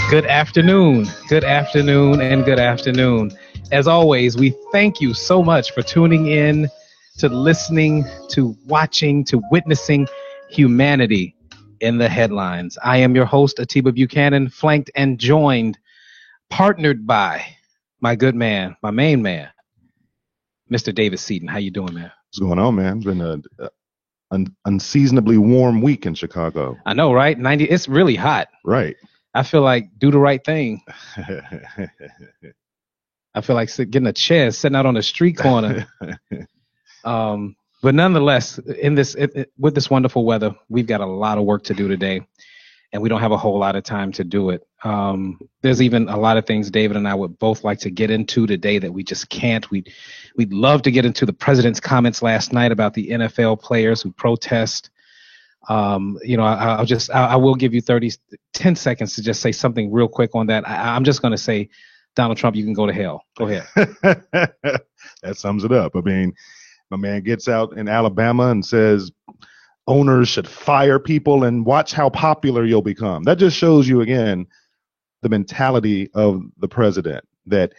Good afternoon, and good afternoon. As always, we thank you so much for tuning in, to listening, to watching, to witnessing humanity in the headlines. I am your host, Atiba Buchanan, flanked and joined, partnered by my good man, my main man, Mr. David Seaton. How you doing, man? What's going on, man? It's been an unseasonably warm week in Chicago. I know, right? 90. It's really hot. Right. I feel like do the right thing. I feel like getting a chair, sitting out on the street corner. But nonetheless, with this wonderful weather, we've got a lot of work to do today, and we don't have a whole lot of time to do it. There's even a lot of things David and I would both like to get into today that we just can't. We'd love to get into the president's comments last night about the NFL players who protest. I will give you 10 seconds to just say something real quick on that. I'm just going to say, Donald Trump, you can go to hell. Go ahead. That sums it up. I mean, my man gets out in Alabama and says owners should fire people and watch how popular you'll become. That just shows you, again, the mentality of the president, that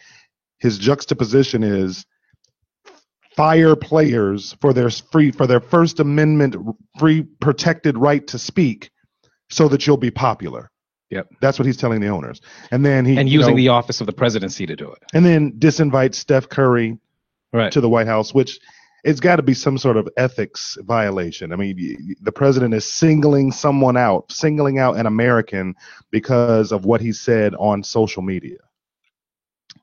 his juxtaposition is fire players for their First Amendment free protected right to speak so that you'll be popular. Yep. That's what he's telling the owners. And then using the office of the presidency to do it. And then disinvite Steph Curry to the White House, which it's got to be some sort of ethics violation. I mean, the president is singling out an American because of what he said on social media.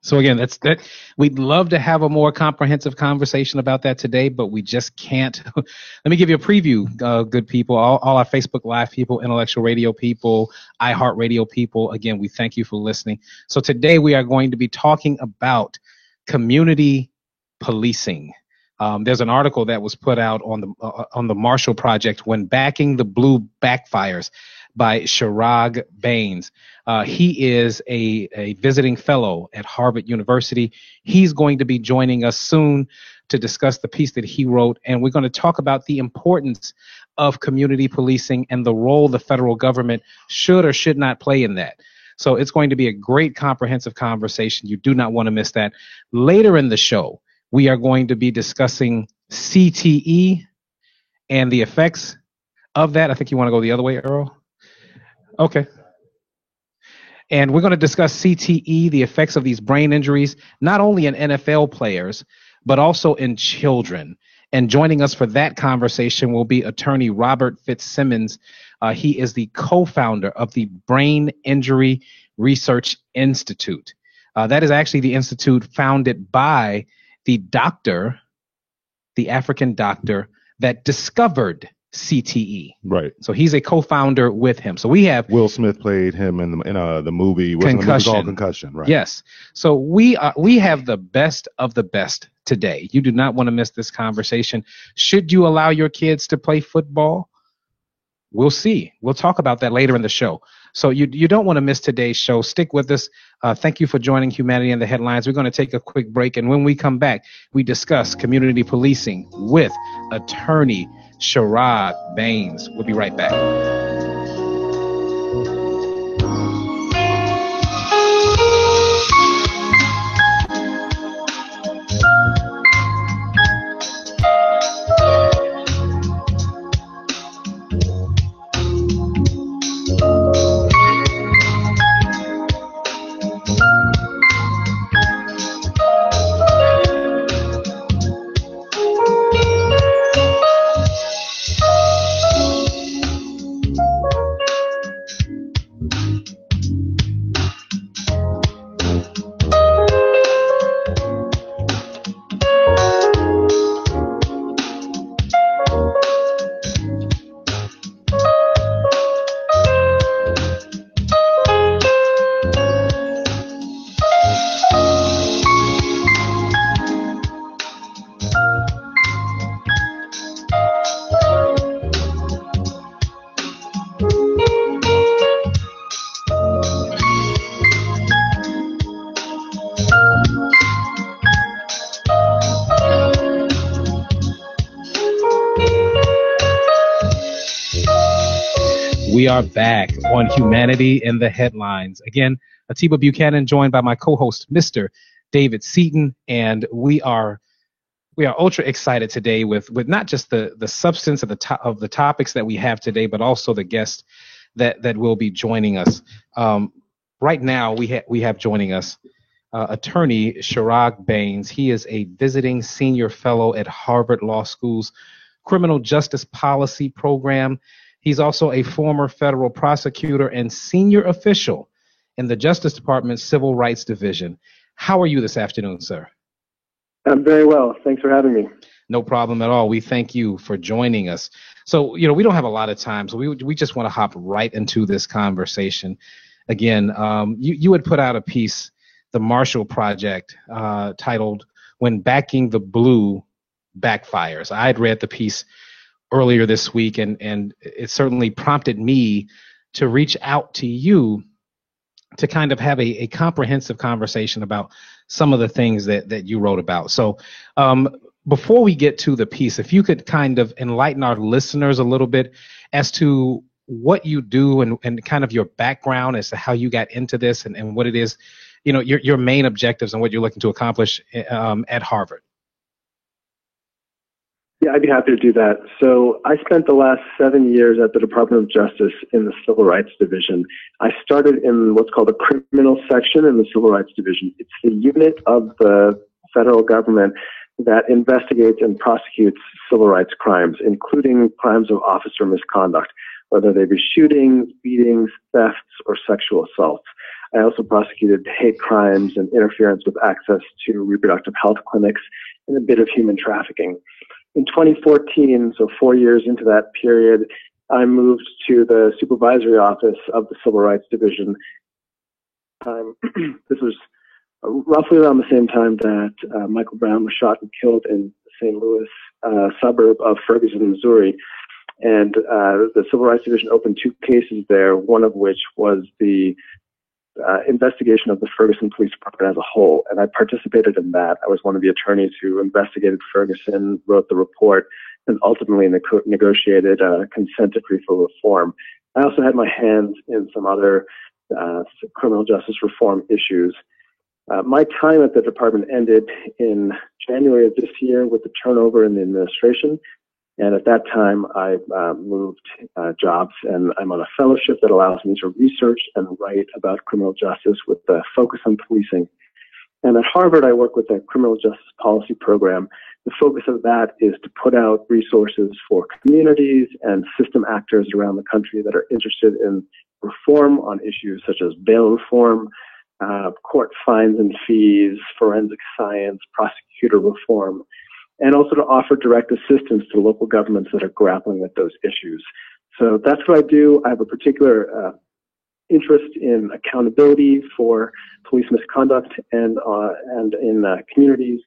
So again, that. We'd love to have a more comprehensive conversation about that today, but we just can't. Let me give you a preview, good people, all our Facebook Live people, Intellectual Radio people, iHeartRadio people. Again, we thank you for listening. So today we are going to be talking about community policing. There's an article that was put out on the Marshall Project, When Backing the Blue Backfires, by Chirag Bains. He is a visiting fellow at Harvard University. He's going to be joining us soon to discuss the piece that he wrote, and we're going to talk about the importance of community policing and the role the federal government should or should not play in that. So it's going to be a great comprehensive conversation. You do not want to miss that. Later in the show, we are going to be discussing CTE and the effects of that. I think you want to go the other way, Earl. Okay. And we're going to discuss CTE, the effects of these brain injuries, not only in NFL players, but also in children. And joining us for that conversation will be attorney Robert Fitzsimmons. He is the co-founder of the Brain Injury Research Institute. That is actually the institute founded by the African doctor that discovered CTE. Right. So he's a co-founder with him. So we have Will Smith played him in the movie. Concussion. Right. Yes. So we have the best of the best today. You do not want to miss this conversation. Should you allow your kids to play football? We'll see. We'll talk about that later in the show. So you don't want to miss today's show. Stick with us. Thank you for joining Humanity in the Headlines. We're going to take a quick break, and when we come back, we discuss community policing with attorney Chirag Bains. We'll be right back. We are back on Humanity in the Headlines. Again, Atiba Buchanan, joined by my co-host, Mr. David Seaton, and we are ultra excited today with not just the substance of the topics that we have today, but also the guest that will be joining us. Right now, we have joining us attorney Chirag Bains. He is a visiting senior fellow at Harvard Law School's Criminal Justice Policy Program. He's also a former federal prosecutor and senior official in the Justice Department's Civil Rights Division. How are you this afternoon, sir? I'm very well. Thanks for having me. No problem at all. We thank you for joining us. So, we don't have a lot of time, so we just want to hop right into this conversation. Again, you had put out a piece, the Marshall Project, titled "When Backing the Blue Backfires." I had read the piece earlier this week, and it certainly prompted me to reach out to you to kind of have a comprehensive conversation about some of the things that you wrote about. So before we get to the piece, if you could kind of enlighten our listeners a little bit as to what you do and kind of your background as to how you got into this and what it is, your main objectives and what you're looking to accomplish at Harvard. Yeah, I'd be happy to do that. So I spent the last 7 years at the Department of Justice in the Civil Rights Division. I started in what's called the criminal section in the Civil Rights Division. It's the unit of the federal government that investigates and prosecutes civil rights crimes, including crimes of officer misconduct, whether they be shootings, beatings, thefts, or sexual assaults. I also prosecuted hate crimes and interference with access to reproductive health clinics and a bit of human trafficking. In 2014, so 4 years into that period, I moved to the supervisory office of the Civil Rights Division. This was roughly around the same time that Michael Brown was shot and killed in the St. Louis suburb of Ferguson, Missouri. And the Civil Rights Division opened 2 cases there, one of which was the investigation of the Ferguson Police Department as a whole, and I participated in that. I was one of the attorneys who investigated Ferguson, wrote the report, and ultimately negotiated a consent decree for reform. I also had my hands in some other criminal justice reform issues. My time at the department ended in January of this year with the turnover in the administration. And at that time, I moved jobs, and I'm on a fellowship that allows me to research and write about criminal justice with a focus on policing. And at Harvard, I work with the Criminal Justice Policy Program. The focus of that is to put out resources for communities and system actors around the country that are interested in reform on issues such as bail reform, court fines and fees, forensic science, prosecutor reform, and also to offer direct assistance to local governments that are grappling with those issues. So that's what I do. I have a particular interest in accountability for police misconduct and in communities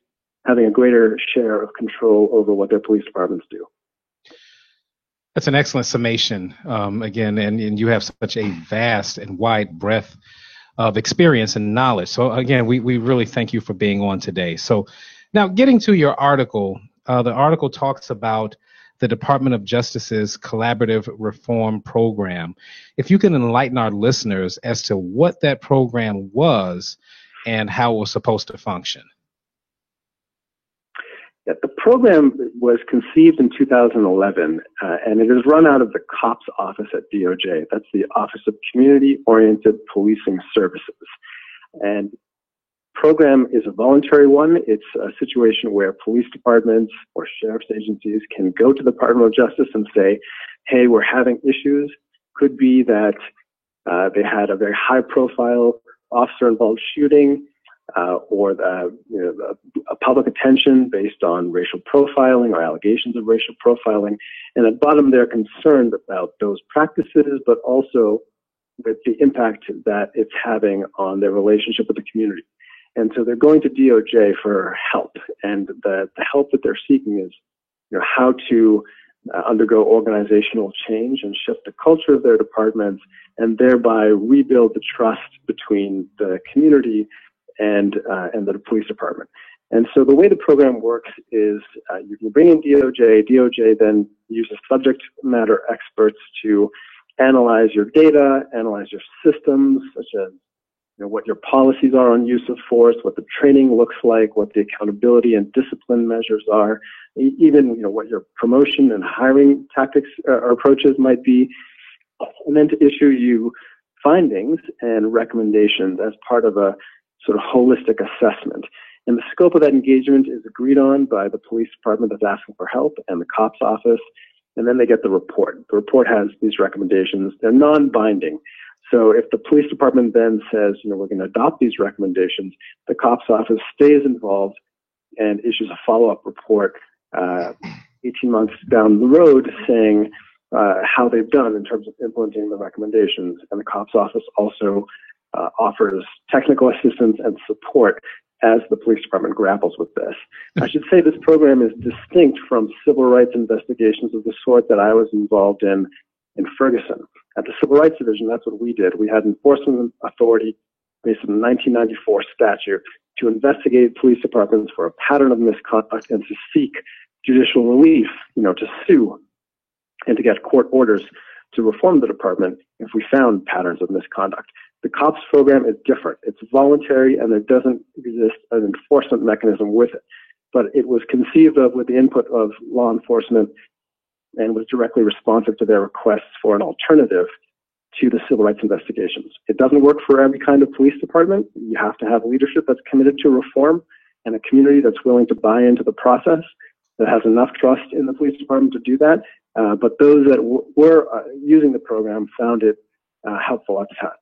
having a greater share of control over what their police departments do. That's an excellent summation, again, and you have such a vast and wide breadth of experience and knowledge. So again, we really thank you for being on today. So now, getting to your article, the article talks about the Department of Justice's Collaborative Reform Program. If you can enlighten our listeners as to what that program was and how it was supposed to function. Yeah, the program was conceived in 2011, and it is run out of the COPS office at DOJ. That's the Office of Community-Oriented Policing Services. And program is a voluntary one. It's a situation where police departments or sheriff's agencies can go to the Department of Justice and say, hey, we're having issues. Could be that they had a very high-profile officer-involved shooting or a public attention based on racial profiling or allegations of racial profiling. And at bottom, they're concerned about those practices, but also with the impact that it's having on their relationship with the community. And so they're going to DOJ for help, and the help that they're seeking is, how to undergo organizational change and shift the culture of their departments, and thereby rebuild the trust between the community and the police department. And so the way the program works is you can bring in DOJ. DOJ then uses subject matter experts to analyze your data, analyze your systems, such as what your policies are on use of force, what the training looks like, what the accountability and discipline measures are, even what your promotion and hiring tactics or approaches might be, and then to issue you findings and recommendations as part of a sort of holistic assessment. And the scope of that engagement is agreed on by the police department that's asking for help and the COPS office, and then they get the report. The report has these recommendations. They're non-binding. So if the police department then says, we're going to adopt these recommendations, the COPS office stays involved and issues a follow-up report 18 months down the road saying how they've done in terms of implementing the recommendations. And the COPS office also offers technical assistance and support as the police department grapples with this. I should say this program is distinct from civil rights investigations of the sort that I was involved in Ferguson. At the Civil Rights Division, that's what we did. We had enforcement authority based on the 1994 statute to investigate police departments for a pattern of misconduct and to seek judicial relief, to sue and to get court orders to reform the department if we found patterns of misconduct. The COPS program is different. It's voluntary and there doesn't exist an enforcement mechanism with it. But it was conceived of with the input of law enforcement and was directly responsive to their requests for an alternative to the civil rights investigations. It doesn't work for every kind of police department. You have to have leadership that's committed to reform and a community that's willing to buy into the process, that has enough trust in the police department to do that. But those that were using the program found it helpful at the time.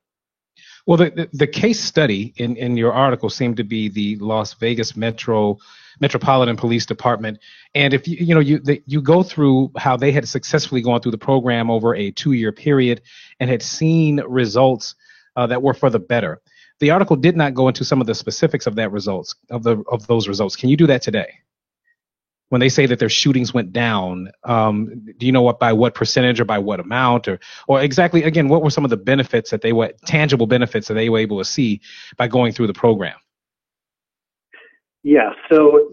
Well, the case study in your article seemed to be the Las Vegas Metropolitan Police Department, and if you go through how they had successfully gone through the program over a 2-year period and had seen results that were for the better. The article did not go into some of the specifics of those results. Can you do that today? When they say that their shootings went down, do you know by what percentage or by what amount or exactly, again, what were some of the benefits tangible benefits that they were able to see by going through the program? Yeah, so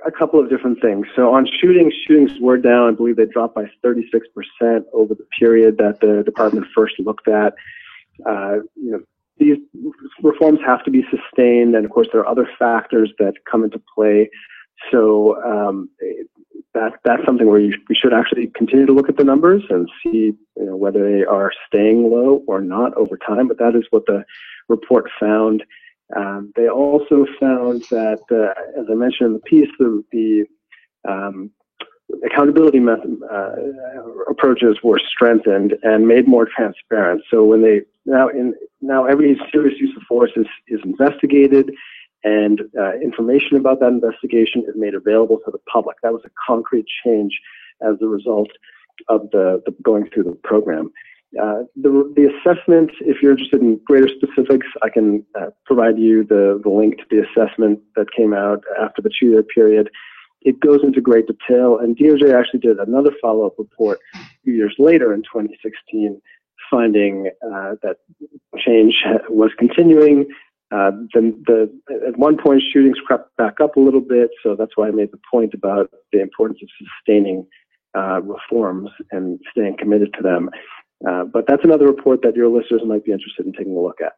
a couple of different things. So on shootings were down. I believe they dropped by 36% over the period that the department first looked at. These reforms have to be sustained, and of course there are other factors that come into play. So that's something where we should actually continue to look at the numbers and see whether they are staying low or not over time. But that is what the report found. They also found that, as I mentioned in the piece, the accountability approaches were strengthened and made more transparent. So when now every serious use of force is investigated, and information about that investigation is made available to the public. That was a concrete change as a result of the going through the program. The assessment, if you're interested in greater specifics, I can provide you the link to the assessment that came out after the 2-year period. It goes into great detail, and DOJ actually did another follow-up report a few years later in 2016, finding that change was continuing. At one point, shootings crept back up a little bit, so that's why I made the point about the importance of sustaining reforms and staying committed to them. But that's another report that your listeners might be interested in taking a look at.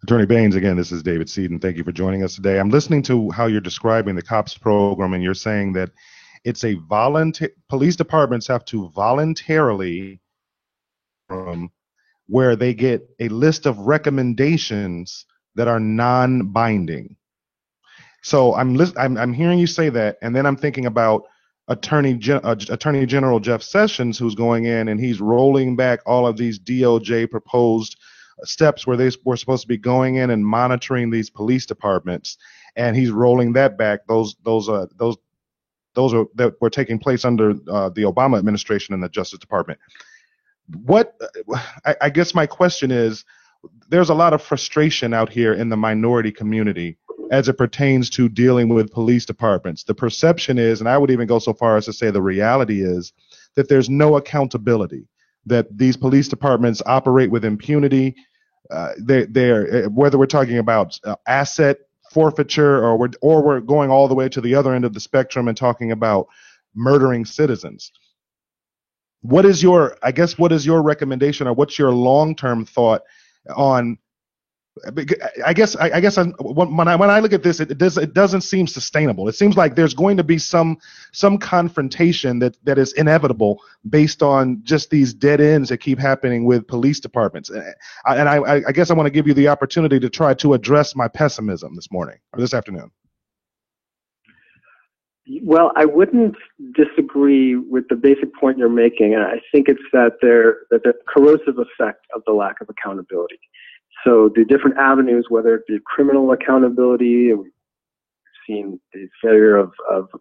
Attorney Baines, again, this is David Seaton. Thank you for joining us today. I'm listening to how you're describing the COPS program, and you're saying that it's a police departments have to voluntarily where they get a list of recommendations that are non-binding. So I'm hearing you say that, and then I'm thinking about Attorney General Jeff Sessions, who's going in and he's rolling back all of these DOJ proposed steps where they were supposed to be going in and monitoring these police departments, and he's rolling that back. Those are that were taking place under the Obama administration and the Justice Department. I guess my question is, there's a lot of frustration out here in the minority community as it pertains to dealing with police departments. The perception is, and I would even go so far as to say the reality is, that there's no accountability, that these police departments operate with impunity. They're whether we're talking about asset forfeiture or we're going all the way to the other end of the spectrum and talking about murdering citizens. what is your recommendation, or what's your long-term thought on? I guess when I look at this, it doesn't seem sustainable. It seems like there's going to be some confrontation that is inevitable based on just these dead ends that keep happening with police departments. And I guess I want to give you the opportunity to try to address my pessimism this morning or this afternoon. Well, I wouldn't disagree with the basic point you're making, and I think it's that the corrosive effect of the lack of accountability. So the different avenues, whether it be criminal accountability, and we've seen the failure of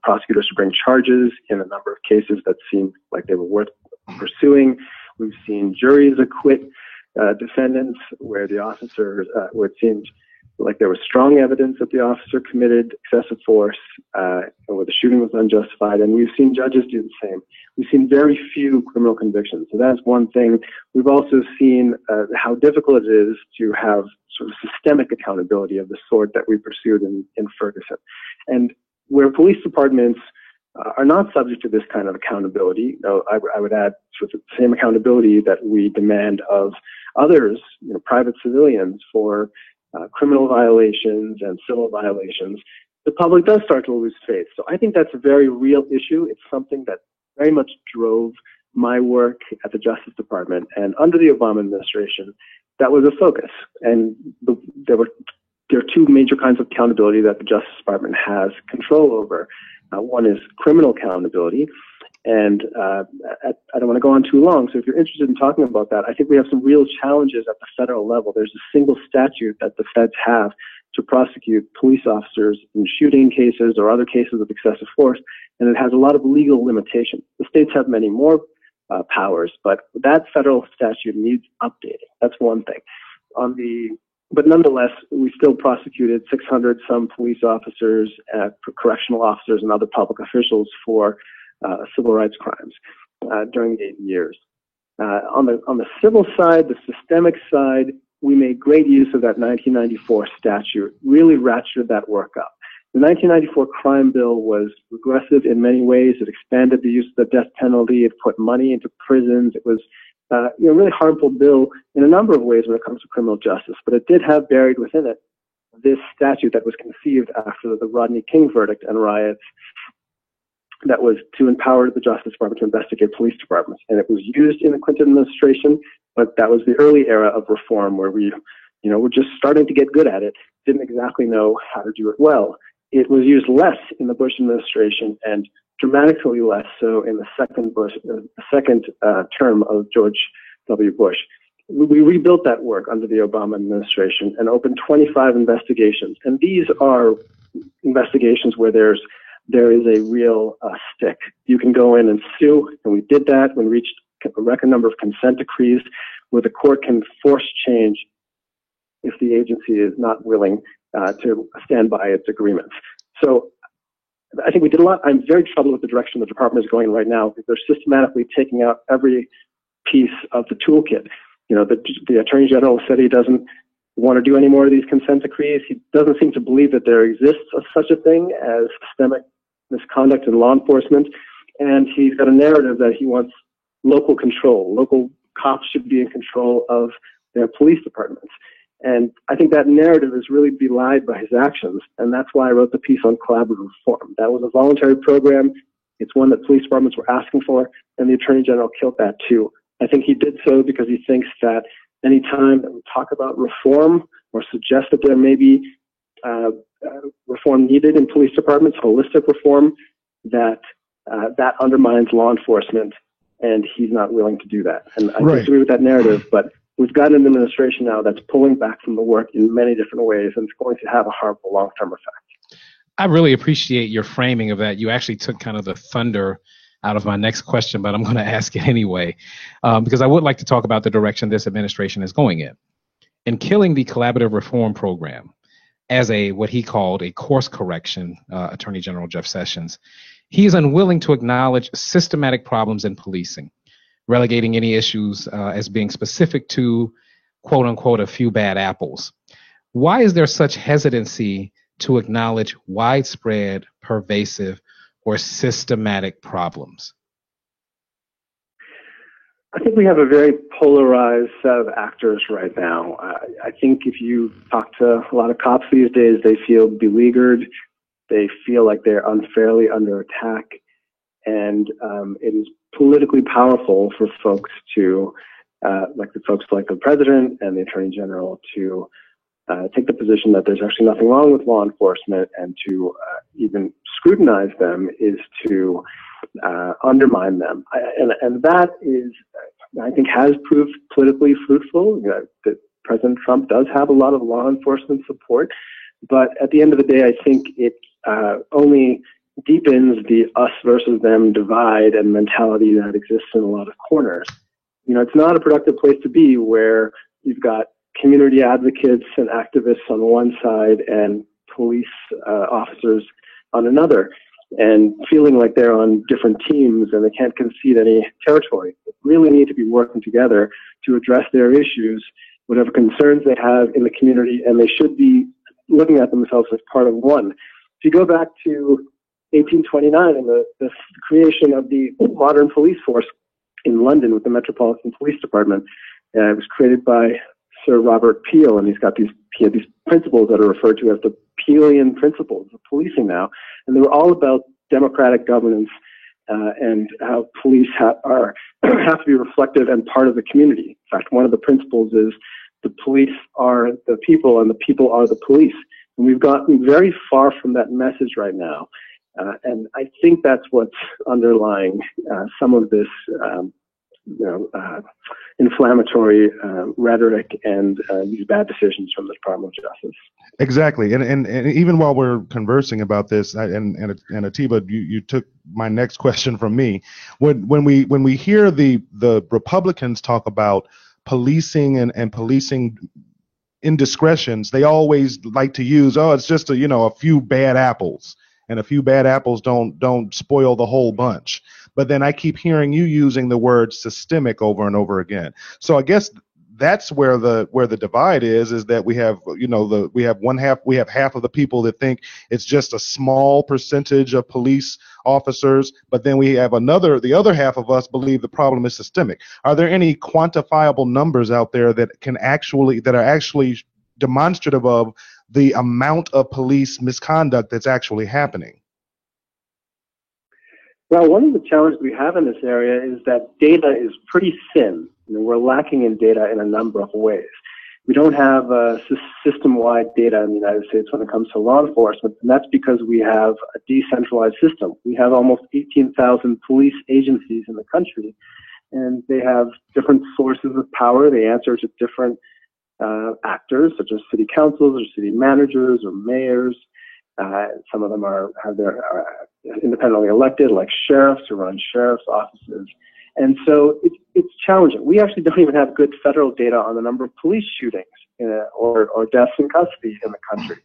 prosecutors to bring charges in a number of cases that seemed like they were worth pursuing. We've seen juries acquit defendants where the officers, where it seemed like there was strong evidence that the officer committed excessive force, where the shooting was unjustified, and we've seen judges do the same. We've seen very few criminal convictions, so that's one thing. We've also seen how difficult it is to have sort of systemic accountability of the sort that we pursued in Ferguson. And where police departments are not subject to this kind of accountability, I would add sort of the same accountability that we demand of others, private civilians, for criminal violations and civil violations, the public does start to lose faith. So I think that's a very real issue. It's something that very much drove my work at the Justice Department. And under the Obama administration, that was a focus. And there are two major kinds of accountability that the Justice Department has control over. One is criminal accountability. And I don't want to go on too long, so if you're interested in talking about that, I think we have some real challenges at the federal level. There's a single statute that the feds have to prosecute police officers in shooting cases or other cases of excessive force, and it has a lot of legal limitations. The states have many more powers, but that federal statute needs updating. That's one thing. But nonetheless, we still prosecuted 600 some police officers, correctional officers, and other public officials for civil rights crimes during the 80 years. On the civil side, the systemic side, we made great use of that 1994 statute, really ratcheted that work up. The 1994 crime bill was regressive in many ways. It expanded the use of the death penalty. It put money into prisons. It was a really harmful bill in a number of ways when it comes to criminal justice, but it did have buried within it this statute that was conceived after the Rodney King verdict and riots, that was to empower the Justice Department to investigate police departments. And it was used in the Clinton administration, but that was the early era of reform where we're just starting to get good at it, didn't exactly know how to do it well. It was used less in the Bush administration and dramatically less so in the second term of George W. Bush. We rebuilt that work under the Obama administration and opened 25 investigations. And these are investigations where there is a real stick. You can go in and sue, and we did that. We reached a record number of consent decrees where the court can force change if the agency is not willing to stand by its agreements. So I think we did a lot. I'm very troubled with the direction the department is going right now, because they're systematically taking out every piece of the toolkit. The Attorney General said he doesn't want to do any more of these consent decrees. He doesn't seem to believe that there exists such a thing as systemic misconduct in law enforcement. And he's got a narrative that he wants local control. Local cops should be in control of their police departments. And I think that narrative is really belied by his actions. And that's why I wrote the piece on collaborative reform. That was a voluntary program. It's one that police departments were asking for, and the Attorney General killed that too. I think he did so because he thinks that any time that we talk about reform or suggest that there may be reform needed in police departments, holistic reform, that undermines law enforcement, and he's not willing to do that. And I disagree with that narrative, but we've got an administration now that's pulling back from the work in many different ways, and it's going to have a harmful long-term effect. I really appreciate your framing of that. You actually took kind of the thunder out of my next question, but I'm going to ask it anyway, because I would like to talk about the direction this administration is going in. In killing the collaborative reform program as what he called a course correction, Attorney General Jeff Sessions, he is unwilling to acknowledge systematic problems in policing, relegating any issues as being specific to, quote unquote, a few bad apples. Why is there such hesitancy to acknowledge widespread, pervasive, or systematic problems? I think we have a very polarized set of actors right now. I think if you talk to a lot of cops these days, they feel beleaguered. They feel like they're unfairly under attack. And it is politically powerful for folks to, like the president and the attorney general, to take the position that there's actually nothing wrong with law enforcement, and to even scrutinize them is to undermine them. And that is, I think, has proved politically fruitful. That President Trump does have a lot of law enforcement support, but at the end of the day, I think it only deepens the us versus them divide and mentality that exists in a lot of corners. It's not a productive place to be where you've got community advocates and activists on one side and police officers on another, and feeling like they're on different teams and they can't concede any territory. They really need to be working together to address their issues, whatever concerns they have in the community, and they should be looking at themselves as part of one. If you go back to 1829 and the creation of the modern police force in London with the Metropolitan Police Department, it was created by Sir Robert Peel, and he had these principles that are referred to as the Peelian principles of policing now, and they were all about democratic governance and how police have to be reflective and part of the community. In fact, one of the principles is the police are the people and the people are the police. And we've gotten very far from that message right now. And I think that's what's underlying some of this inflammatory rhetoric and these bad decisions from the Department of Justice. Exactly, and even while we're conversing about this, and Atiba, you took my next question from me. When we hear the Republicans talk about policing and policing indiscretions, they always like to use, it's just a few bad apples, and a few bad apples don't spoil the whole bunch. But then I keep hearing you using the word systemic over and over again. So I guess that's where the divide is that we have half of the people that think it's just a small percentage of police officers, but then we have the other half of us believe the problem is systemic. Are there any quantifiable numbers out there that are actually demonstrative of the amount of police misconduct that's actually happening? Well, one of the challenges we have in this area is that data is pretty thin. We're lacking in data in a number of ways. We don't have system-wide data in the United States when it comes to law enforcement, and that's because we have a decentralized system. We have almost 18,000 police agencies in the country, and they have different sources of power. They answer to different actors, such as city councils or city managers or mayors. Some of them are independently elected, like sheriffs who run sheriff's offices. And so it's challenging. We actually don't even have good federal data on the number of police shootings or deaths in custody in the country.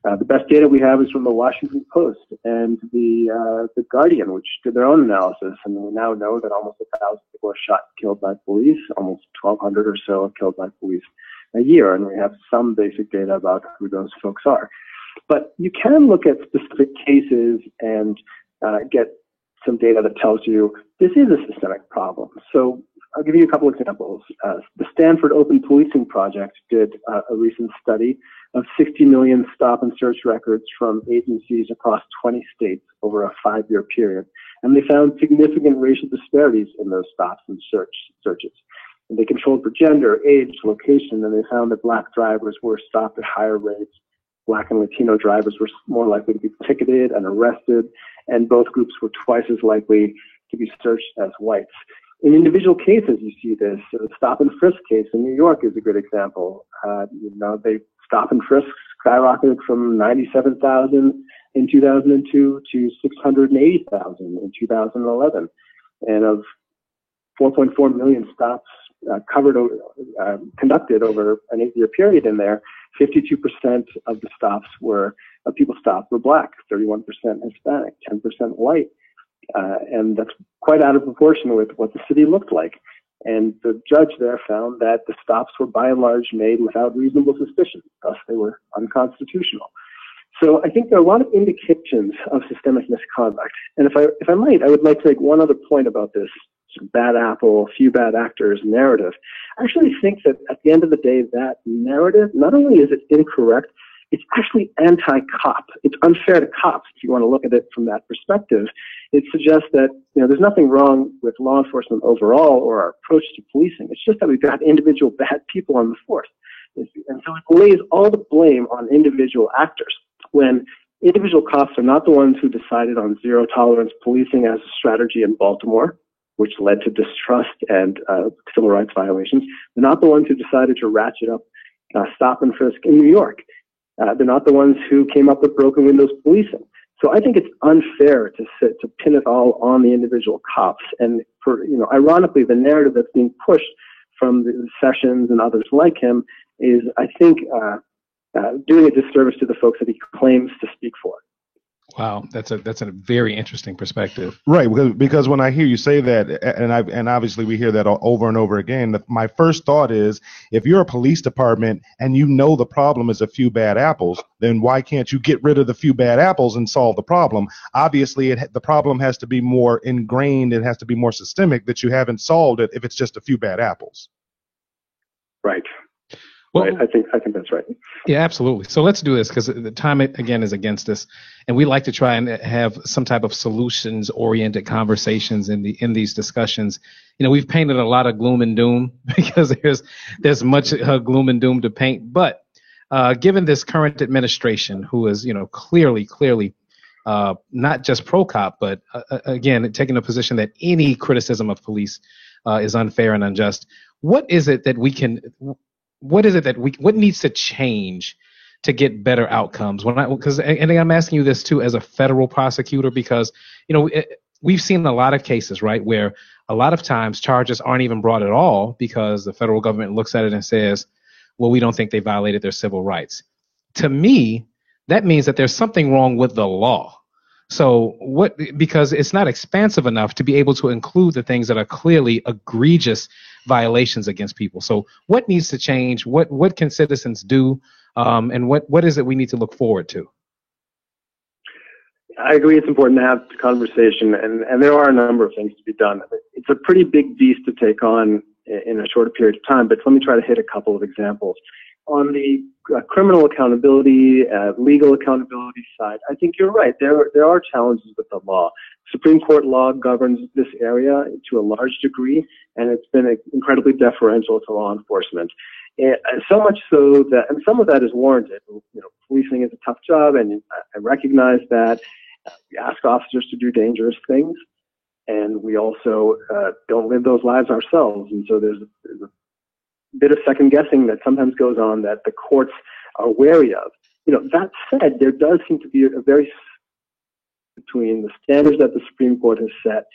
The best data we have is from the Washington Post and the Guardian, which did their own analysis, and we now know that almost 1,000 people are shot and killed by police, almost 1,200 or so are killed by police a year, and we have some basic data about who those folks are. But you can look at specific cases and get some data that tells you this is a systemic problem. So I'll give you a couple examples. The Stanford Open Policing Project did a recent study of 60 million stop and search records from agencies across 20 states over a 5-year period. And they found significant racial disparities in those stops and searches. And they controlled for gender, age, location, and they found that Black drivers were stopped at higher rates. Black and Latino drivers were more likely to be ticketed and arrested, and both groups were twice as likely to be searched as whites. In individual cases, you see this. The stop and frisk case in New York is a good example. They stop and frisk skyrocketed from 97,000 in 2002 to 680,000 in 2011, and of 4.4 million stops conducted over an 8-year period in there, 52% of the stops people stopped were Black, 31% Hispanic, 10% white. And that's quite out of proportion with what the city looked like. And the judge there found that the stops were by and large made without reasonable suspicion, thus they were unconstitutional. So I think there are a lot of indications of systemic misconduct. And if I might, I would like to make one other point about this bad apple, few bad actors narrative. I actually think that at the end of the day, that narrative, not only is it incorrect, it's actually anti-cop. It's unfair to cops if you want to look at it from that perspective. It suggests that there's nothing wrong with law enforcement overall or our approach to policing. It's just that we've got individual bad people on the force. And so it lays all the blame on individual actors when individual cops are not the ones who decided on zero tolerance policing as a strategy in Baltimore, which led to distrust and civil rights violations. They're not the ones who decided to ratchet up stop and frisk in New York. They're not the ones who came up with broken windows policing. So I think it's unfair to pin it all on the individual cops. And ironically, the narrative that's being pushed from the Sessions and others like him is, I think, doing a disservice to the folks that he claims to speak for. Wow, that's a very interesting perspective. Right, because when I hear you say that, and obviously we hear that over and over again, my first thought is, if you're a police department and you know the problem is a few bad apples, then why can't you get rid of the few bad apples and solve the problem? Obviously, the problem has to be more ingrained, it has to be more systemic, that you haven't solved it if it's just a few bad apples. Right. Well, right. I think that's right. Yeah, absolutely. So let's do this, because the time, again, is against us, and we like to try and have some type of solutions-oriented conversations in these discussions. We've painted a lot of gloom and doom because there's much gloom and doom to paint. But given this current administration, who is clearly not just pro-cop, but again taking a position that any criticism of police is unfair and unjust, what needs to change to get better outcomes? And I'm asking you this too as a federal prosecutor, because we've seen a lot of cases, right, where a lot of times charges aren't even brought at all because the federal government looks at it and says, well, we don't think they violated their civil rights. To me, that means that there's something wrong with the law. So because it's not expansive enough to be able to include the things that are clearly egregious violations against people. So what needs to change? What can citizens do? And what is it we need to look forward to? I agree it's important to have the conversation, and there are a number of things to be done. It's a pretty big beast to take on in a shorter period of time, but let me try to hit a couple of examples. On the criminal accountability, legal accountability side, I think you're right. There are challenges with the law. Supreme Court law governs this area to a large degree, and it's been incredibly deferential to law enforcement. And so much so that, and some of that is warranted. Policing is a tough job, and I recognize that. We ask officers to do dangerous things, and we also don't live those lives ourselves. And so there's a bit of second guessing that sometimes goes on that the courts are wary of. That said, there does seem to be a very between the standards that the Supreme Court has set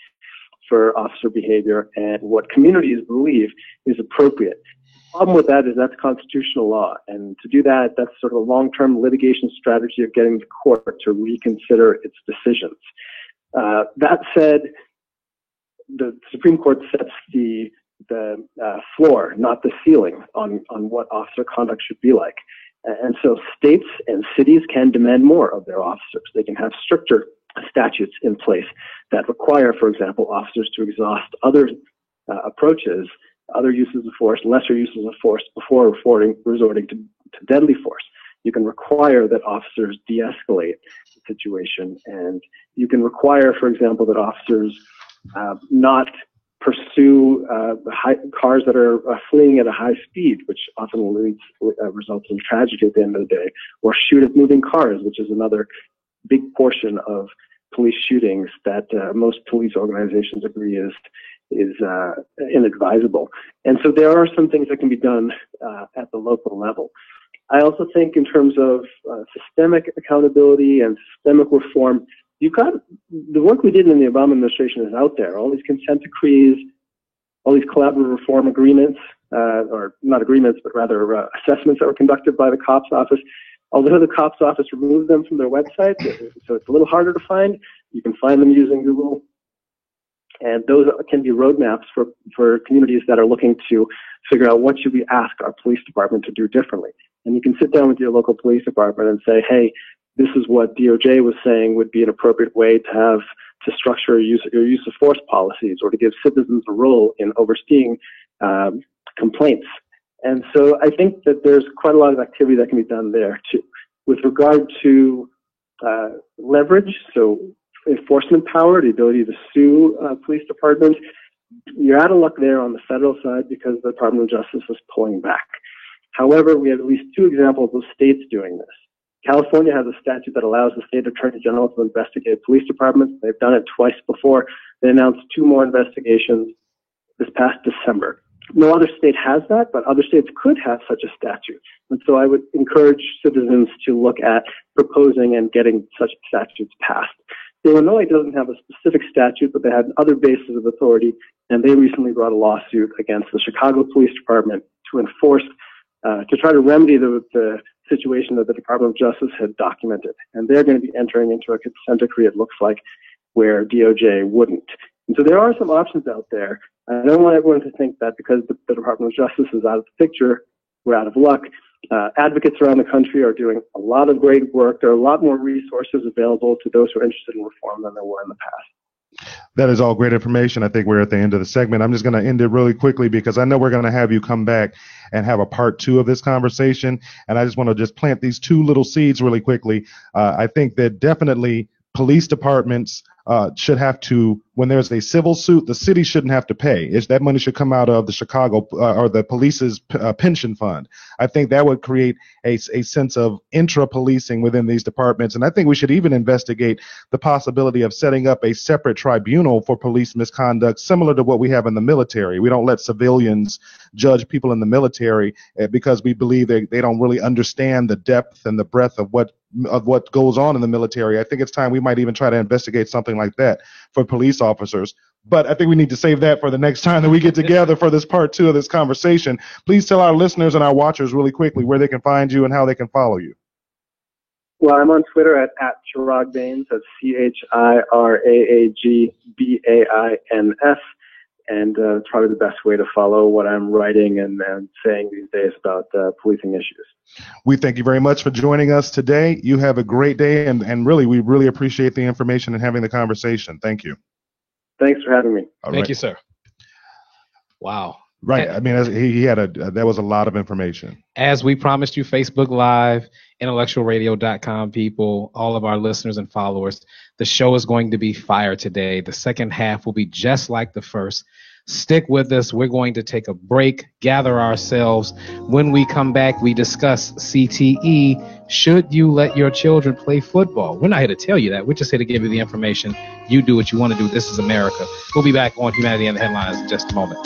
for officer behavior and what communities believe is appropriate. The problem with that is that's constitutional law, and to do that, that's sort of a long-term litigation strategy of getting the court to reconsider its decisions. That said, the Supreme Court sets the floor, not the ceiling, on what officer conduct should be like. And so states and cities can demand more of their officers. They can have stricter statutes in place that require, for example, officers to exhaust other approaches, other uses of force, lesser uses of force before resorting to deadly force. You can require that officers de-escalate the situation, and you can require, for example, that officers not pursue cars that are fleeing at a high speed, which often results in tragedy at the end of the day, or shoot at moving cars, which is another big portion of police shootings that most police organizations agree is inadvisable. And so there are some things that can be done at the local level. I also think in terms of systemic accountability and systemic reform, you've got the work we did in the Obama administration is out there. All these consent decrees, all these collaborative reform agreements, or not agreements, but rather assessments that were conducted by the COPS office. Although the COPS office removed them from their website, so it's a little harder to find. You can find them using Google. And those can be roadmaps for communities that are looking to figure out what should we ask our police department to do differently. And you can sit down with your local police department and say, hey, this is what DOJ was saying would be an appropriate way to have to structure your use of force policies or to give citizens a role in overseeing complaints. And so I think that there's quite a lot of activity that can be done there too. With regard to leverage, so enforcement power, the ability to sue police departments, you're out of luck there on the federal side because the Department of Justice is pulling back. However, we have at least 2 examples of states doing this. California has a statute that allows the state attorney general to investigate police departments. They've done it twice before. They announced 2 more investigations this past December. No other state has that, but other states could have such a statute. And so I would encourage citizens to look at proposing and getting such statutes passed. Illinois doesn't have a specific statute, but they had other bases of authority, and they recently brought a lawsuit against the Chicago Police Department to enforce, to try to remedy the situation that the Department of Justice had documented. And they're going to be entering into a consent decree, it looks like, where DOJ wouldn't. And so there are some options out there. I don't want everyone to think that because the Department of Justice is out of the picture, we're out of luck. Advocates around the country are doing a lot of great work. There are a lot more resources available to those who are interested in reform than there were in the past. That is all great information. I think we're at the end of the segment. I'm just going to end it really quickly because I know we're going to have you come back and have a part 2 of this conversation. And I just want to just plant these 2 little seeds really quickly. I think that definitely police departments should have to, when there's a civil suit, the city shouldn't have to pay. That money should come out of the Chicago or the police's pension fund. I think that would create a sense of intra-policing within these departments. And I think we should even investigate the possibility of setting up a separate tribunal for police misconduct, similar to what we have in the military. We don't let civilians judge people in the military because we believe they don't really understand the depth and the breadth of what goes on in the military. I think it's time we might even try to investigate something like that for police officers. But I think we need to save that for the next time that we get together for this part 2 of this conversation. Please tell our listeners and our watchers really quickly where they can find you and how they can follow you. Well, I'm on Twitter at Chirag Bains. That's ChiragBains. And it's probably the best way to follow what I'm writing and saying these days about policing issues. We thank you very much for joining us today. You have a great day, and really, we really appreciate the information and having the conversation. Thank you. Thanks for having me. Thank you, sir. Wow. Right. I mean, that was a lot of information. As we promised you, Facebook Live, intellectualradio.com people, all of our listeners and followers, the show is going to be fire today. The second half will be just like the first. Stick with us. We're going to take a break, gather ourselves. When we come back, we discuss CTE. Should you let your children play football? We're not here to tell you that. We're just here to give you the information. You do what you want to do. This is America. We'll be back on Humanity and the Headlines in just a moment.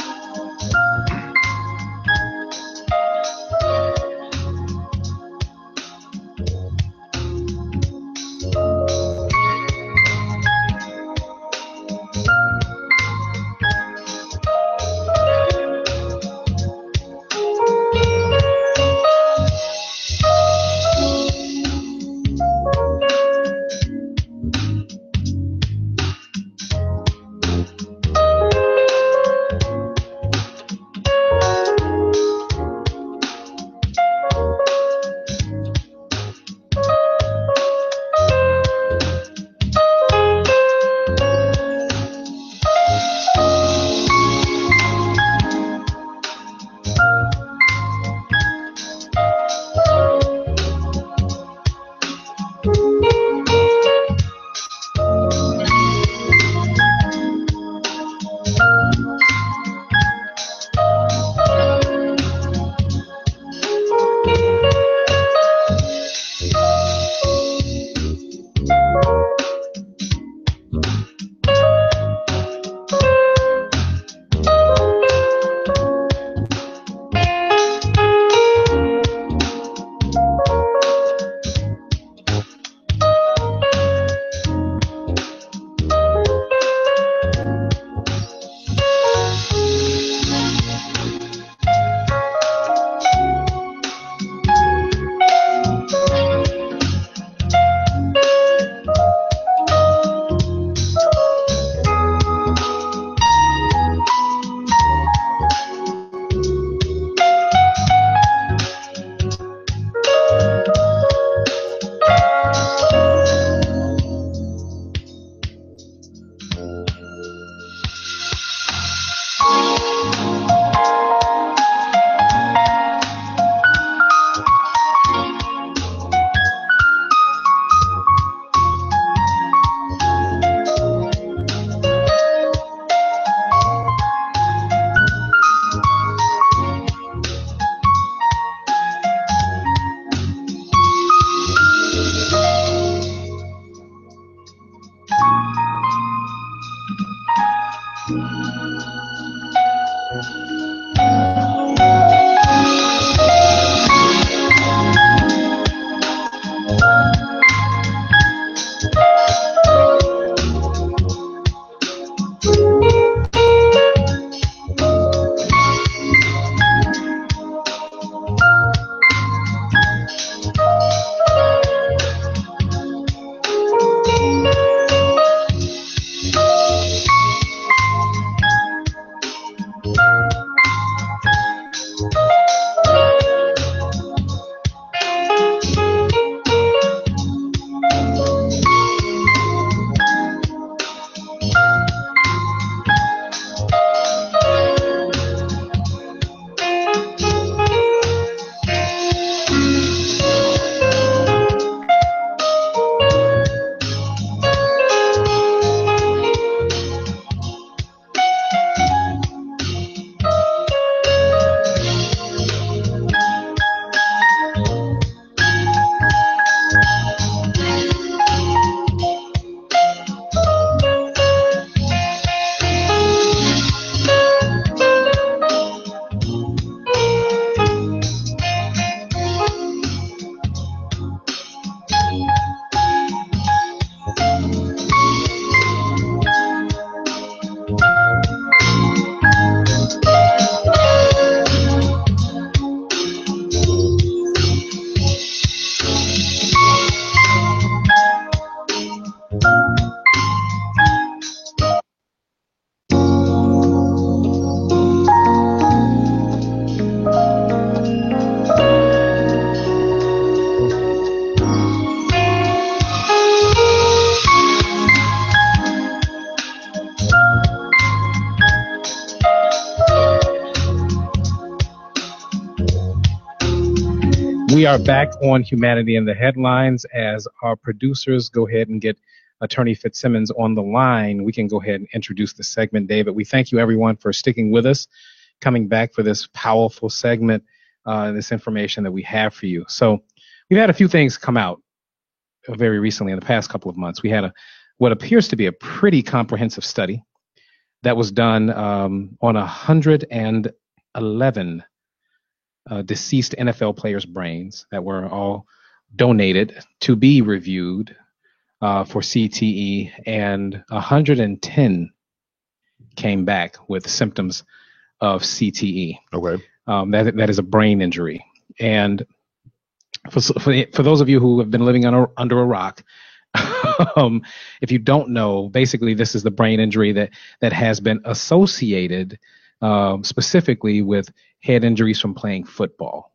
We are back on Humanity in the Headlines. As our producers go ahead and get Attorney Fitzsimmons on the line, we can go ahead and introduce the segment, David. We thank you, everyone, for sticking with us, coming back for this powerful segment, this information that we have for you. So we've had a few things come out very recently in the past couple of months. We had what appears to be a pretty comprehensive study that was done on 111 deceased NFL players' brains that were all donated to be reviewed for CTE, and 110 came back with symptoms of CTE. Okay. That is a brain injury. And for those of you who have been living under a rock, if you don't know, basically this is the brain injury that has been associated specifically with head injuries from playing football.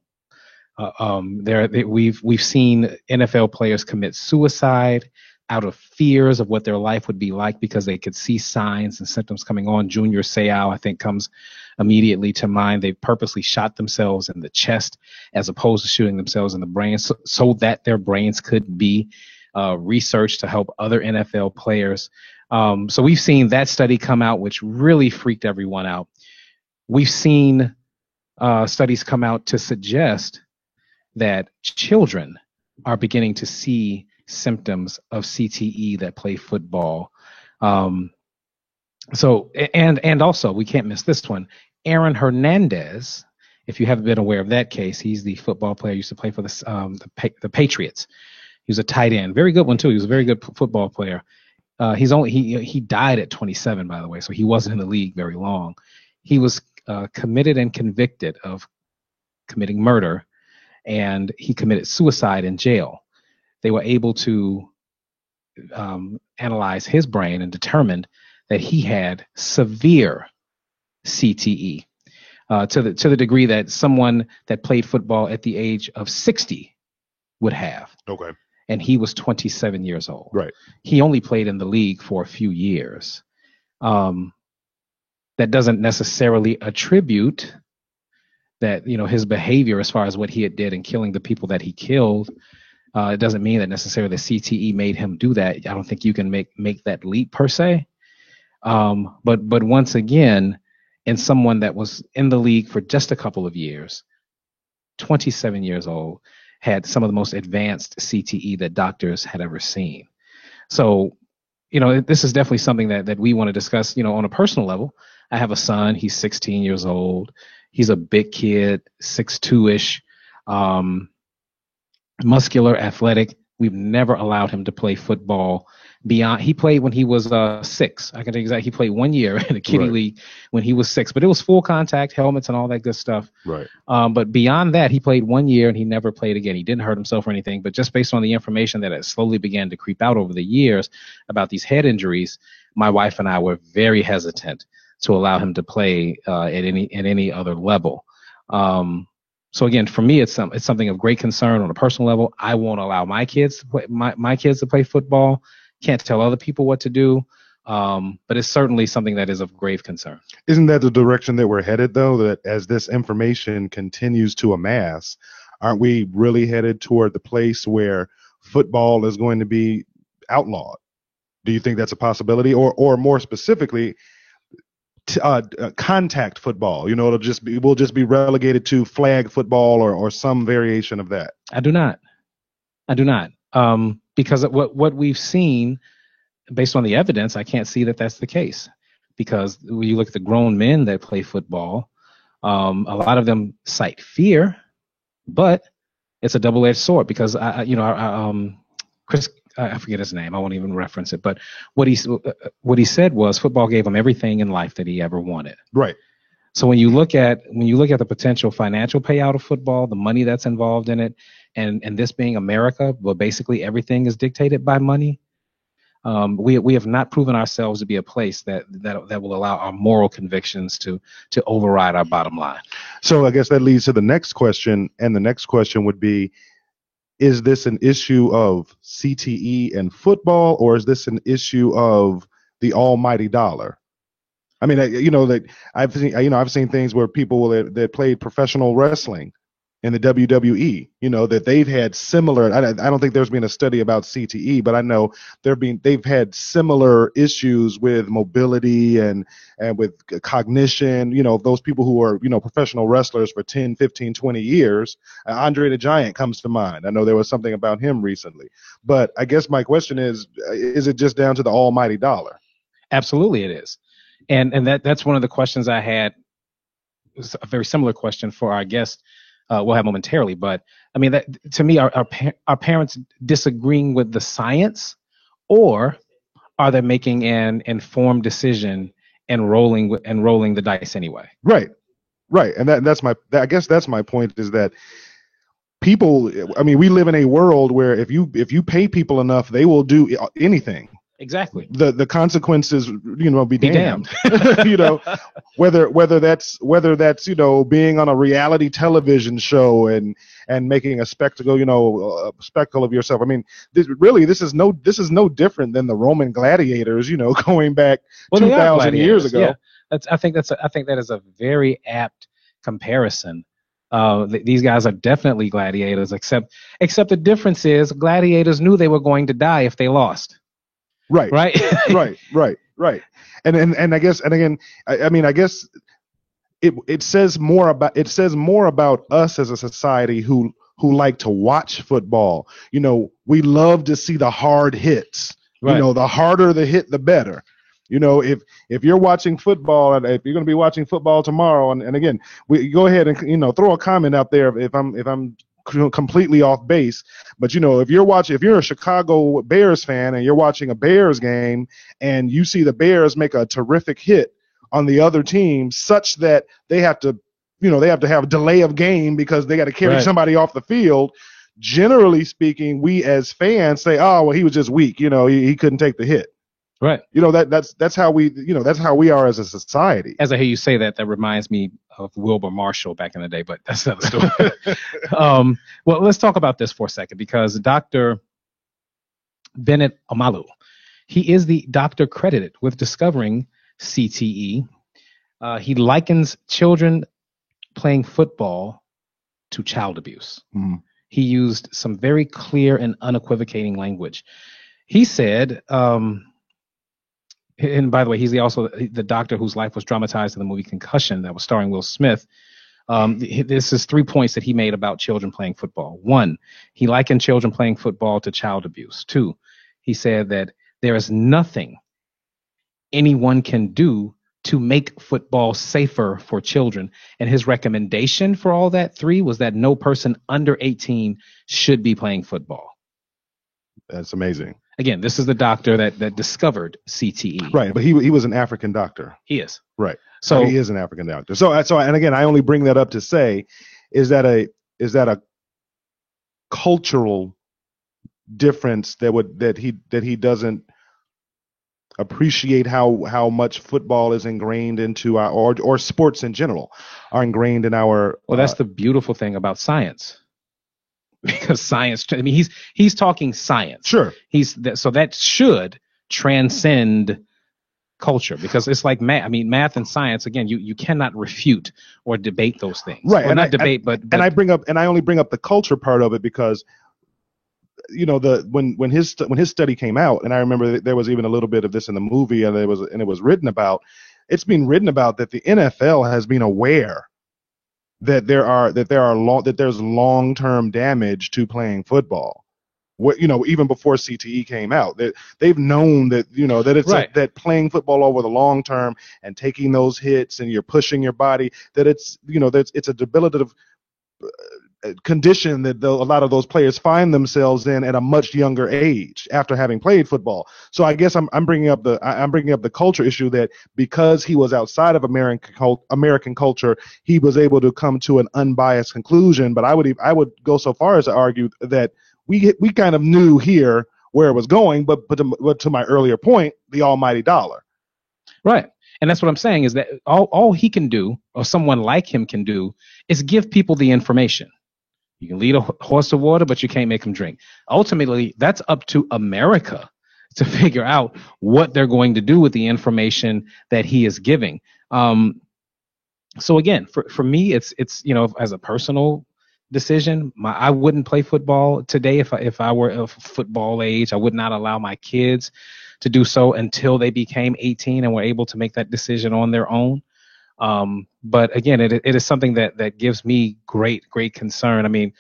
We've seen NFL players commit suicide out of fears of what their life would be like because they could see signs and symptoms coming on. Junior Seau, I think, comes immediately to mind. They purposely shot themselves in the chest as opposed to shooting themselves in the brain so that their brains could be researched to help other NFL players. So we've seen that study come out, which really freaked everyone out. We've seen studies come out to suggest that children are beginning to see symptoms of CTE that play football. So also, we can't miss this one. Aaron Hernandez, if you haven't been aware of that case, he's the football player who used to play for the Patriots. He was a tight end, very good one too. He was a very good football player. He died at 27, by the way, so he wasn't in the league very long. He was committed and convicted of committing murder, and he committed suicide in jail. They were able to analyze his brain and determined that he had severe CTE to the degree that someone that played football at the age of 60 would have. Okay. And he was 27 years old. Right. He only played in the league for a few years. That doesn't necessarily attribute that, his behavior as far as what he did in killing the people that he killed. It doesn't mean that necessarily the CTE made him do that. I don't think you can make that leap per se. But once again, in someone that was in the league for just a couple of years, 27 years old, had some of the most advanced CTE that doctors had ever seen. So, this is definitely something that we want to discuss, on a personal level. I have a son. He's 16 years old. He's a big kid, 6'2"-ish, muscular, athletic. We've never allowed him to play football beyond. He played when he was 6. I can tell you exactly. He played 1 year in a kiddie league when he was 6, but it was full contact, helmets, and all that good stuff. Right. But beyond that, he played 1 year and he never played again. He didn't hurt himself or anything, but just based on the information that slowly began to creep out over the years about these head injuries, my wife and I were very hesitant to allow him to play at any other level. So again, for me, it's something of great concern on a personal level. I won't allow my kids to play my kids to play football. Can't tell other people what to do, but it's certainly something that is of grave concern. Isn't that the direction that we're headed, though? That as this information continues to amass, aren't we really headed toward the place where football is going to be outlawed? Do you think that's a possibility, or more specifically, contact football? We'll just be relegated to flag football or some variation of that. I do not. Because of what we've seen, based on the evidence, I can't see that that's the case. Because when you look at the grown men that play football, a lot of them cite fear, but it's a double-edged sword. Because Chris, I forget his name. I won't even reference it. But what he said was football gave him everything in life that he ever wanted. Right. So when you look at the potential financial payout of football, the money that's involved in it, and this being America, where basically everything is dictated by money, we have not proven ourselves to be a place that will allow our moral convictions to override our bottom line. So I guess that leads to the next question, and the next question would be, is this an issue of CTE and football, or is this an issue of the almighty dollar? I mean, that I've seen things where people that played professional wrestling in the WWE, that they've had similar. I don't think there's been a study about CTE, but I know they've had similar issues with mobility and with cognition. Those people who are professional wrestlers for 10, 15, 20 years. Andre the Giant comes to mind. I know there was something about him recently. But I guess my question is it just down to the almighty dollar? Absolutely, it is, and that's one of the questions I had. It's a very similar question for our guest. We'll have momentarily, but I mean, that to me, are parents disagreeing with the science, or are they making an informed decision and rolling the dice anyway? Right, and I guess that's my point, is that people. I mean, we live in a world where if you pay people enough, they will do anything. Exactly. The consequences, be damned. whether that's being on a reality television show and making a spectacle, a spectacle of yourself. I mean, this is no different than the Roman gladiators, going back 2,000 years ago. Yeah. I think that is a very apt comparison. These guys are definitely gladiators, except the difference is gladiators knew they were going to die if they lost. Right. Right. And I guess, and again, I guess it says more about us as a society who like to watch football. We love to see the hard hits. Right. The harder the hit, the better. If you're watching football, and if you're going to be watching football tomorrow, and again, we go ahead and throw a comment out there if I'm completely off base, but if you're a Chicago Bears fan and you're watching a Bears game and you see the Bears make a terrific hit on the other team such that they have to have a delay of game because they got to carry somebody off the field, generally speaking, we as fans say, oh, well, he was just weak, he couldn't take the hit. Right. That's how we are as a society. As I hear you say that reminds me of Wilbur Marshall back in the day, but that's another story. Well, let's talk about this for a second, because Dr. Bennett Omalu, he is the doctor credited with discovering CTE. He likens children playing football to child abuse. Mm. He used some very clear and unequivocating language. He said, and by the way, he's also the doctor whose life was dramatized in the movie Concussion that was starring Will Smith. This is 3 points that he made about children playing football. 1, he likened children playing football to child abuse. 2, he said that there is nothing anyone can do to make football safer for children. And his recommendation for all that, 3, was that no person under 18 should be playing football. That's amazing. Again, this is the doctor that discovered CTE. Right, but he was an African doctor. He is. Right. So he is an African doctor. So and again, I only bring that up to say, is that a cultural difference that he doesn't appreciate how much football is ingrained into our or sports in general are ingrained in our. Well, that's the beautiful thing about science. Because science, I mean, he's talking science. Sure. So that should transcend culture, because it's like math. I mean, math and science, again, you cannot refute or debate those things. Right. Or not debate, but I only bring up the culture part of it because, when his study came out, and I remember there was even a little bit of this in the movie, and it was written about. It's been written about that the NFL has been aware that there's long-term damage to playing football. Even before CTE came out, they've known that that it's right. That playing football over the long term and taking those hits and you're pushing your body, that it's a debilitative condition that a lot of those players find themselves in at a much younger age after having played football. So I guess I'm bringing up the culture issue, that because he was outside of American culture, he was able to come to an unbiased conclusion. But I would go so far as to argue that we kind of knew here where it was going, but to my earlier point, the almighty dollar. Right. And that's what I'm saying, is that all he can do, or someone like him can do, is give people the information. You can lead a horse to water, but you can't make them drink. Ultimately, that's up to America to figure out what they're going to do with the information that he is giving. So again, for me, it's as a personal decision. I wouldn't play football today if I were of football age. I would not allow my kids to do so until they became 18 and were able to make that decision on their own. But again, it is something that gives me great concern. I mean,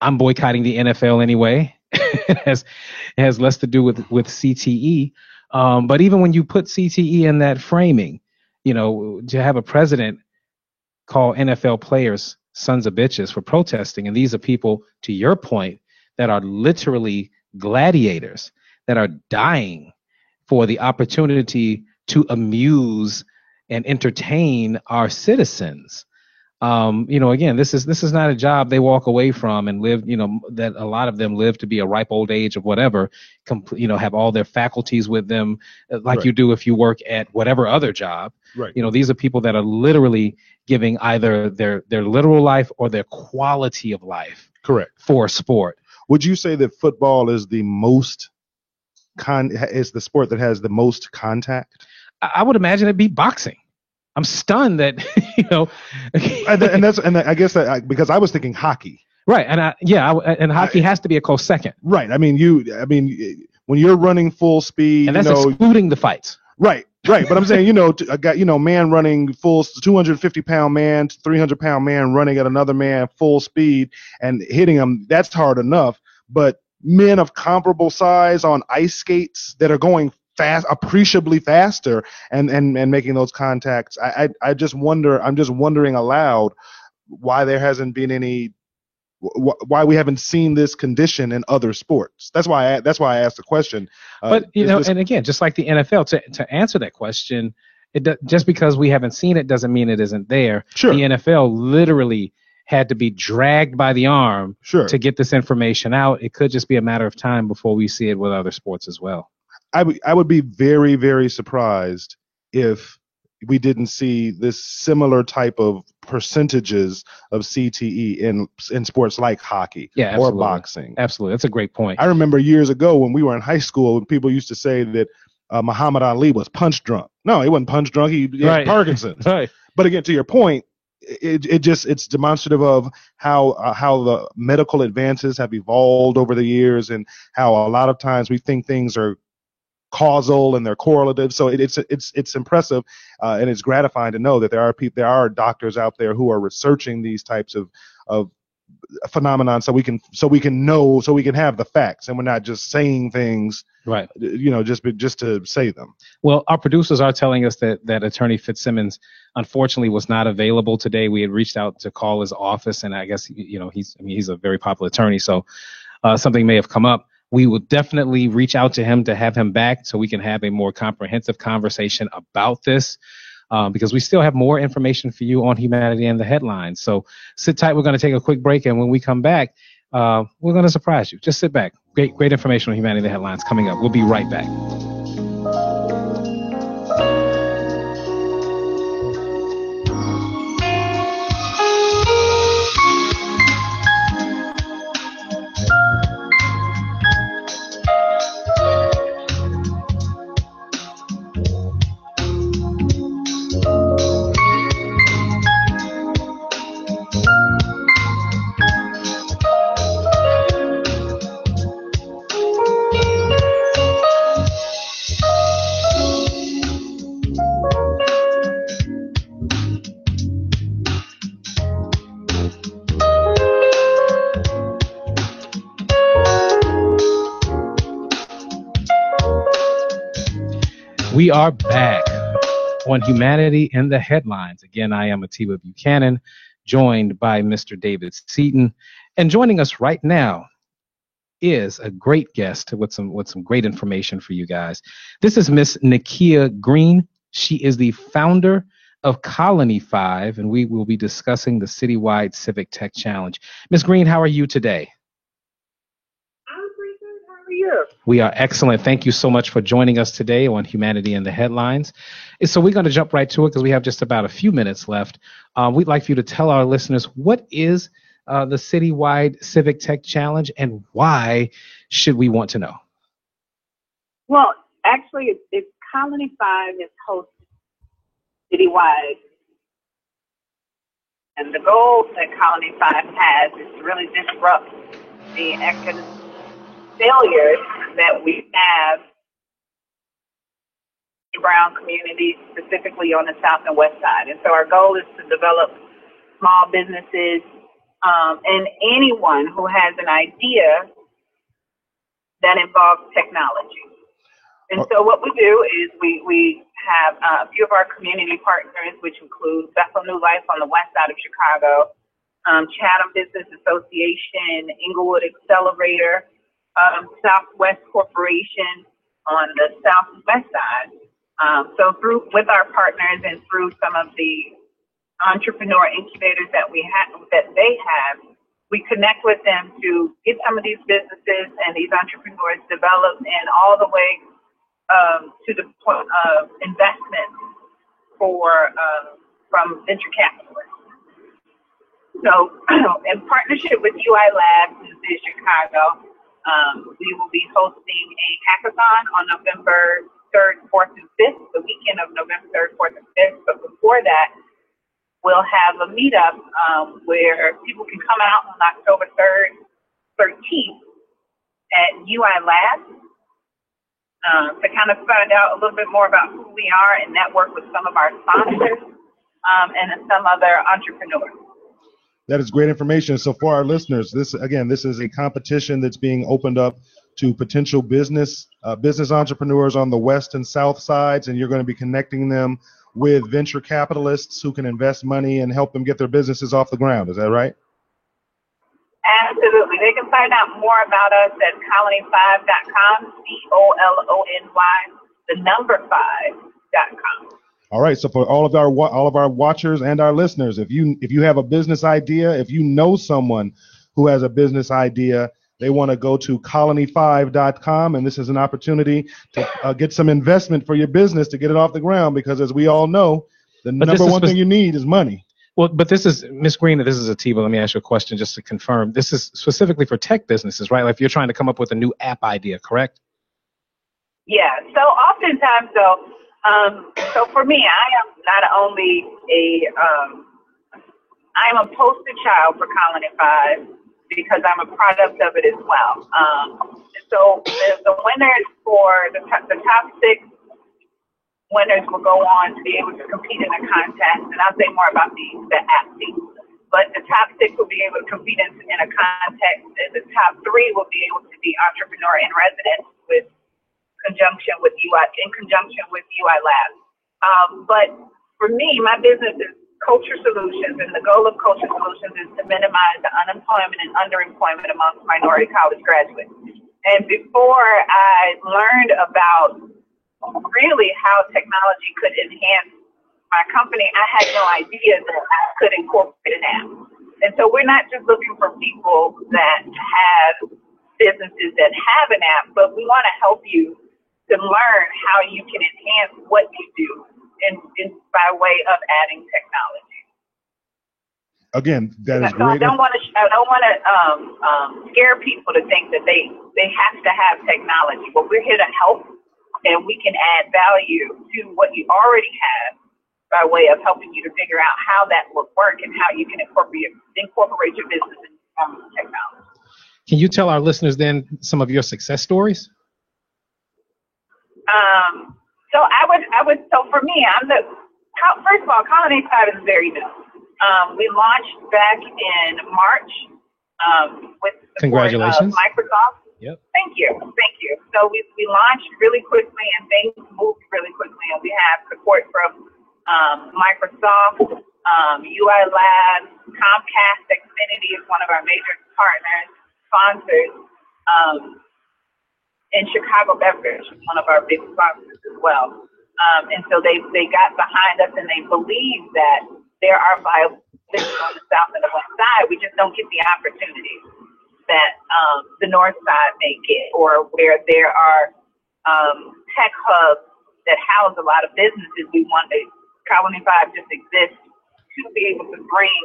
I'm boycotting the NFL anyway. it has less to do with CTE. But even when you put CTE in that framing, to have a president call NFL players sons of bitches for protesting, and these are people, to your point, that are literally gladiators that are dying for the opportunity to amuse and entertain our citizens. Again, this is not a job they walk away from and live, that a lot of them live to be a ripe old age of whatever, have all their faculties with them like you do if you work at whatever other job. Right. These are people that are literally giving either their literal life or their quality of life. Correct. For sport. Would you say that football is the most is the sport that has the most contact? I would imagine it'd be boxing. I'm stunned that, and I guess that because I was thinking hockey. Right. And hockey has to be a close second. Right. I mean, when you're running full speed, and that's excluding the fights. Right. But I'm saying, a guy, man running full 250-pound man, 300-pound man running at another man full speed and hitting him. That's hard enough. But men of comparable size on ice skates that are going fast, appreciably faster, and making those contacts. I just wonder. I'm just wondering aloud why there hasn't been any. Why we haven't seen this condition in other sports. That's why I asked the question. But and again, just like the NFL, to answer that question, just because we haven't seen it doesn't mean it isn't there. Sure. The NFL literally had to be dragged by the arm to get this information out. It could just be a matter of time before we see it with other sports as well. I would be very, very surprised if we didn't see this similar type of percentages of CTE in sports like hockey or boxing. Absolutely. That's a great point. I remember years ago when we were in high school, when people used to say that Muhammad Ali was punch drunk. No, he wasn't punch drunk. He had Parkinson's. Right. But again, to your point, it's demonstrative of how the medical advances have evolved over the years, and how a lot of times we think things are causal and they're correlative. So it's impressive, and it's gratifying to know that there are doctors out there who are researching these types of phenomenon, so we can have the facts, and we're not just saying things just to say them. Well, our producers are telling us that Attorney Fitzsimmons unfortunately was not available today. We had reached out to call his office, and I guess he's a very popular attorney, so something may have come up. We will definitely reach out to him to have him back so we can have a more comprehensive conversation about this, because we still have more information for you on Humanity in the Headlines. So sit tight. We're going to take a quick break, and when we come back, we're going to surprise you. Just sit back. Great information on Humanity in the Headlines coming up. We'll be right back. We are back on Humanity in the Headlines. Again, I am Atiba Buchanan, joined by Mr. David Seaton. And joining us right now is a great guest with some great information for you guys. This is Miss Nakia Green. She is the founder of Colony 5, and we will be discussing the citywide Civic Tech Challenge. Ms. Green, how are you today? I'm pretty good. How are you? We are excellent. Thank you so much for joining us today on Humanity in the Headlines. So we're going to jump right to it because we have just about a few minutes left. We'd like for you to tell our listeners, what is the citywide Civic Tech Challenge, and why should we want to know? Well, actually, it's Colony 5 is hosted citywide, And the goal that Colony 5 has is to really disrupt the economic failures that we have in brown communities, specifically on the south and west side. And so our goal is to develop small businesses and anyone who has an idea that involves technology. And so what we do is we have a few of our community partners, which include Bethel New Life on the west side of Chicago, Chatham Business Association, Inglewood Accelerator, Southwest Corporation on the southwest side. So with our partners and through some of the entrepreneur incubators that they have, we connect with them to get some of these businesses and these entrepreneurs developed and all the way to the point of investment from venture capitalists. So in partnership with UI Labs in Chicago, we will be hosting a hackathon on November 3rd, 4th, and 5th, the weekend of November 3rd, 4th, and 5th. But before that, we'll have a meetup where people can come out on October 3rd, 13th at UI Labs to kind of find out a little bit more about who we are and network with some of our sponsors and some other entrepreneurs. That is great information. So for our listeners, this is a competition that's being opened up to potential business entrepreneurs on the west and south sides, and you're going to be connecting them with venture capitalists who can invest money and help them get their businesses off the ground. Is that right? Absolutely. They can find out more about us at colony5.com, colony5.com. All right. So for all of our watchers and our listeners, if you have a business idea, if you know someone who has a business idea, they want to go to colony5.com, and this is an opportunity to get some investment for your business to get it off the ground, because as we all know, the number one thing you need is money. Well, but this is, Ms. Green, this is Atiba. Let me ask you a question just to confirm. This is specifically for tech businesses, right? Like if you're trying to come up with a new app idea, correct? Yeah. So oftentimes, so for me, I am not only I am a poster child for Colony 5 because I'm a product of it as well. So the winners for the top 6 winners will go on to be able to compete in a contest, and I'll say more about the app team. But the top 6 will be able to compete in a contest, and the top 3 will be able to be entrepreneur in residence in conjunction with UI Labs. But for me, my business is Culture Solutions, and the goal of Culture Solutions is to minimize the unemployment and underemployment amongst minority college graduates. And before I learned about really how technology could enhance my company, I had no idea that I could incorporate an app. And so we're not just looking for people that have businesses that have an app, but we want to help you to learn how you can enhance what you do by way of adding technology. Again, that is so great. I don't want to scare people to think that they have to have technology, but we're here to help, and we can add value to what you already have by way of helping you to figure out how that will work and how you can incorporate your business in technology. Can you tell our listeners then some of your success stories? So for me, first of all, Colony 5 is very new. We launched back in March with the support of Microsoft. Yep. Thank you. So we launched really quickly, and things moved really quickly, and we have support from Microsoft, UI Labs, Comcast, Xfinity is one of our major partners, sponsors, and Chicago Beverage is one of our big sponsors as well. And so they got behind us, and they believe that there are viable businesses on the south and the west side. We just don't get the opportunities that the north side may get, or where there are tech hubs that house a lot of businesses. Colony 5 just exists to be able to bring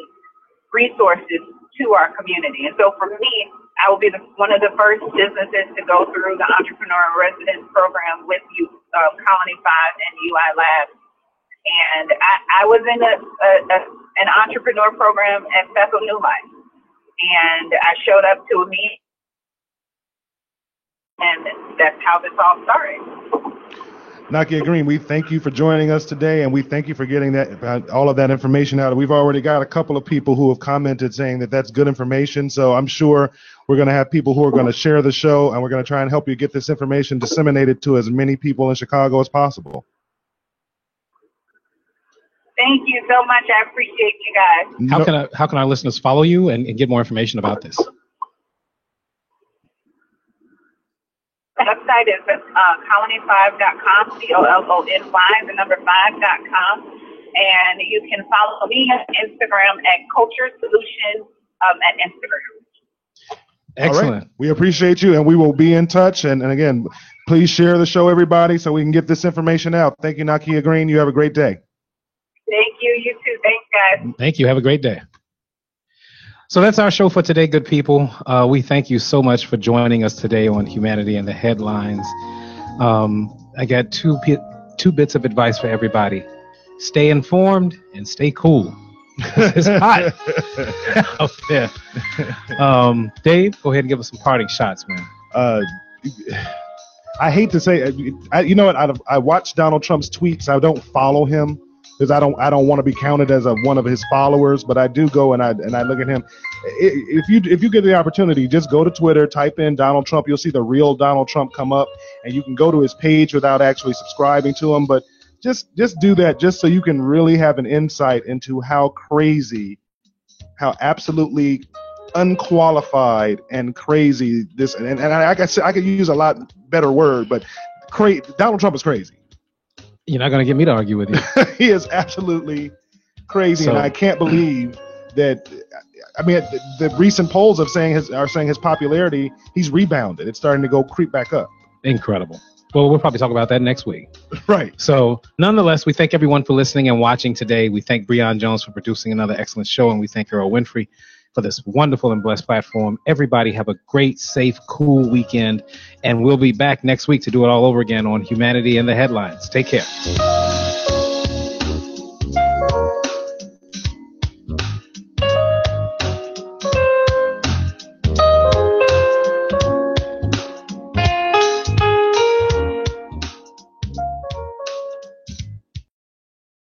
resources to our community. And so for me, I will be one of the first businesses to go through the Entrepreneur in Residence program with Colony 5 and UI Labs. And I was in an entrepreneur program at Bethel New Life. And I showed up to a meeting, and that's how this all started. Nakia Green, we thank you for joining us today, and we thank you for getting that all of that information out. We've already got a couple of people who have commented saying that that's good information, so I'm sure we're going to have people who are going to share the show, and we're going to try and help you get this information disseminated to as many people in Chicago as possible. Thank you so much. I appreciate you guys. How can our listeners follow you and get more information about this? The website is colony5.com, COLONY, the number 5.com. And you can follow me on Instagram at Culture Solutions at Instagram. Excellent. All right. We appreciate you, and we will be in touch. And again, please share the show, everybody, so we can get this information out. Thank you, Nakia Green. You have a great day. Thank you. You too. Thanks, guys. Thank you. Have a great day. So that's our show for today, good people. We thank you so much for joining us today on Humanity and the Headlines. I got two bits of advice for everybody. Stay informed and stay cool. It's hot out there. Dave, go ahead and give us some parting shots, man. I hate to say, you know what? I watch Donald Trump's tweets. I don't follow him because I don't want to be counted as one of his followers. But I do go and I look at him. If you get the opportunity, just go to Twitter, type in Donald Trump. You'll see the real Donald Trump come up, and you can go to his page without actually subscribing to him. But just do that, just so you can really have an insight into how crazy, how absolutely unqualified and crazy this. And I could use a lot better word, but Donald Trump is crazy. You're not going to get me to argue with you. He is absolutely crazy, and I can't believe that. I mean, the recent polls are saying his popularity, he's rebounded. It's starting to creep back up. Incredible. Well, we'll probably talk about that next week. Right. So, nonetheless, we thank everyone for listening and watching today. We thank Breon Jones for producing another excellent show, and we thank Earl Winfrey for this wonderful and blessed platform. Everybody have a great, safe, cool weekend, and we'll be back next week to do it all over again on Humanity and the Headlines. Take care.